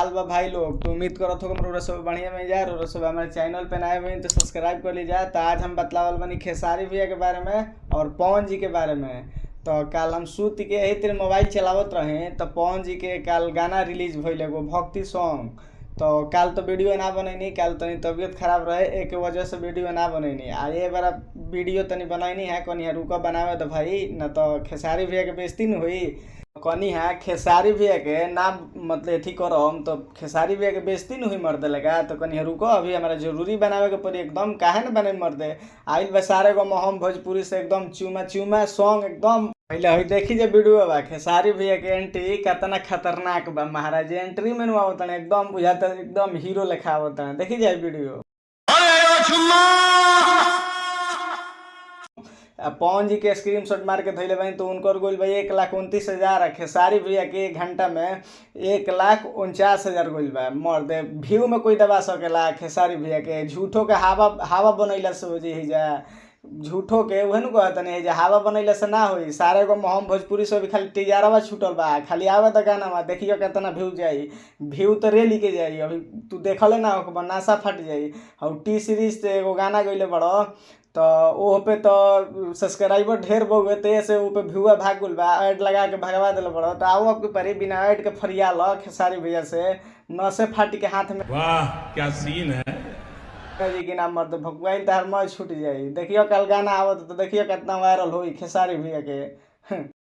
हाल बा भाई लोग? तो उम्मीद करत हो कि सब बढ़िया में जा रहा सब हमारे चैनल पे नए हुए तो सब्सक्राइब कर लीजिए। तो आज हम बतलावल बनी खेसारी भैया के बारे में और पवन जी के बारे में। तो कल हम सूत के यही तेरे मोबाइल चलावत रहे तो पवन जी के कल गाना रिलीज भइल एगो भक्ति सॉन्ग। तो कल तो वीडियो ना बनैनी, कल तनी तबीयत खराब रहे एक वजह से वीडियो ना बनैनी। आ ये बार वीडियो तनी बनैनी है कनी रुका बनावे तो भाई न तो खेसारी भैया के बेइज्जती न हुई। कनी है खेसारी भैया के नाम मतलब एथी करम तो खेसारी भैया के बेइज्जती न हुई मर्दे लगा। तो कनी रुको अभी हमारा जरूरी बनावे के पड़ी एकदम, काहे न बने मर्दे। आइल बा सारे गो हम भोजपुरी से एकदम चूमा चूमा सॉन्ग एकदम। पहले हई देखी जे वीडियो बा खेसारी भैया के एंट्री कितना खतरनाक बा महाराज। एंट्री में आवतन एकदम बुझाता एकदम हीरो लेखा आवतन। देखी जाए वीडियो। पवन जी के स्क्रीनशॉट मार के धैले बनी तो उनकर गोल भाई 1,29,000। खेसारी भैया के 1 घंटा में 1,49,000 गोल बा। मर्द व्यू में कोई दबा सकेला खेसारी भैया के? झूठो के हवा हवा बनैला से हो जी जा, झूठो के उहे नु कहत नहीं जे हवा बनैला से ना होई। सारे गो हम भोजपुरी से भी खाली टीजारवा छूटल बा, खाली आवे त गाना में देखियो कितना व्यू जाई। व्यू तो रेली के जाई, अभी तू देखले ना हो नासा फट जाई। और टी सीरीज से एगो गाना गइले बड़ो तो ओह पे तो सब्सक्राइबर ढेर बहु ते से ऊपर व्यूआ भाग गुल बा, ऐड लगा के भगवा दिल बड़ो। तो आओ आपके परी बिना ऐड के फरिया लो खेसारी भैया से नसे फाटी के हाथ में। वाह क्या सीन है जी की नाम मर्द भगवाई तार मौज छूट जाई। देखियो कल गाना आवत तो देखियो कितना वायरल होई खेसारी भैया के।